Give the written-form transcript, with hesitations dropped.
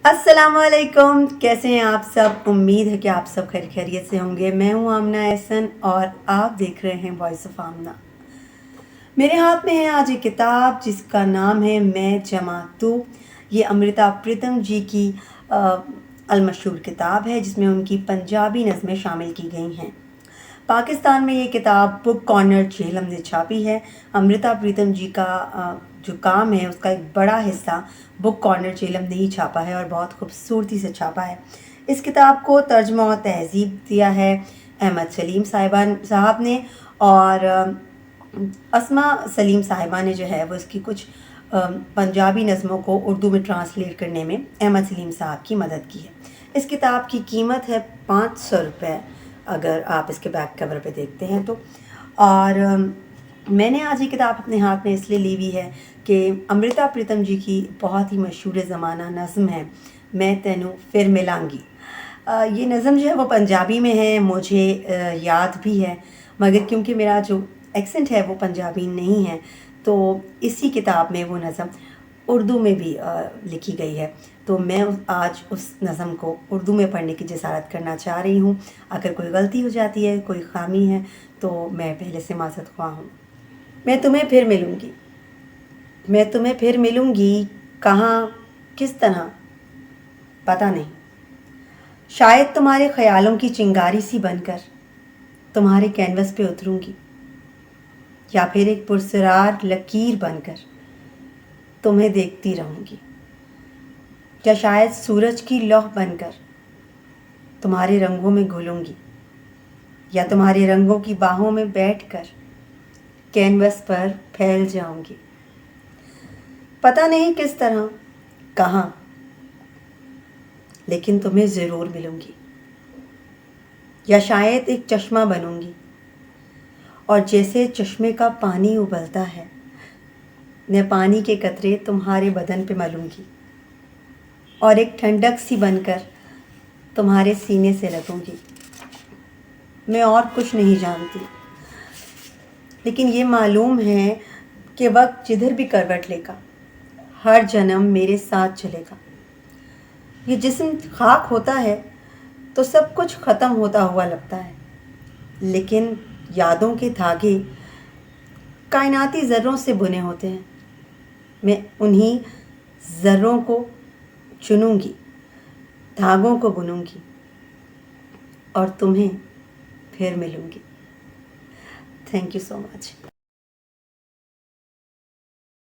السلام علیکم، کیسے ہیں آپ سب؟ امید ہے کہ آپ سب خیریت سے ہوں گے۔ میں ہوں آمنہ احسن اور آپ دیکھ رہے ہیں وائس آف آمنہ۔ میرے ہاتھ میں ہے آج ایک کتاب جس کا نام ہے میں جمع تو۔ یہ امرتا پریتم جی کی المشہور کتاب ہے جس میں ان کی پنجابی نظمیں شامل کی گئی ہیں۔ پاکستان میں یہ کتاب بک کارنر جہلم نے چھاپی ہے۔ امرتا پریتم جی کا جو کام ہے اس کا ایک بڑا حصہ بک کارنر جہلم نے ہی چھاپا ہے اور بہت خوبصورتی سے چھاپا ہے۔ اس کتاب کو ترجمہ و تہذیب دیا ہے احمد سلیم صاحب نے، اور اسما سلیم صاحبہ نے جو ہے وہ اس کی کچھ پنجابی نظموں کو اردو میں ٹرانسلیٹ کرنے میں احمد سلیم صاحب کی مدد کی ہے۔ اس کتاب کی قیمت ہے 500 روپے اگر آپ اس کے بیک کور پہ دیکھتے ہیں تو۔ اور میں نے آج یہ کتاب اپنے ہاتھ میں اس لیے لی ہوئی ہے کہ امرتا پریتم جی کی بہت ہی مشہور زمانہ نظم ہے میں تینوں پھر ملیں گی۔ یہ نظم جو ہے وہ پنجابی میں ہے، مجھے یاد بھی ہے، مگر کیونکہ میرا جو ایکسنٹ ہے وہ پنجابی نہیں ہے تو اسی کتاب میں وہ نظم اردو میں بھی لکھی گئی ہے، تو میں آج اس نظم کو اردو میں پڑھنے کی جسارت کرنا چاہ رہی ہوں۔ اگر کوئی غلطی ہو جاتی ہے، کوئی خامی ہے تو میں پہلے سے معذرت خواہ ہوں۔ میں تمہیں پھر ملوں گی، میں تمہیں پھر ملوں گی، کہاں کس طرح پتہ نہیں، شاید تمہارے خیالوں کی چنگاری سی بن کر تمہارے کینوس پہ اتروں گی، یا پھر ایک پرسرار لکیر بن کر تمہیں دیکھتی رہوں گی، یا شاید سورج کی لوح بن کر تمہارے رنگوں میں گھلوں گی، یا تمہارے رنگوں کی باہوں میں بیٹھ کر کینوس پر پھیل جاؤں گی، پتہ نہیں کس طرح، کہاں، لیکن تمہیں ضرور ملوں گی، یا شاید ایک چشمہ بنوں گی اور جیسے چشمے کا پانی ابلتا ہے میں پانی کے قطرے تمہارے بدن پہ ملوں گی اور ایک ٹھنڈک سی بن کر تمہارے سینے سے لگوں گی۔ میں اور کچھ نہیں جانتی، لیکن یہ معلوم ہے کہ وقت جدھر بھی کروٹ لے گا ہر جنم میرے ساتھ چلے گا۔ یہ جسم خاک ہوتا ہے تو سب کچھ ختم ہوتا ہوا لگتا ہے، لیکن یادوں کے دھاگے کائناتی ذروں سے بنے ہوتے ہیں۔ میں انہی ذروں کو چنوں گی، دھاگوں کو بنوں گی اور تمہیں پھر ملوں گی۔ Thank you so much.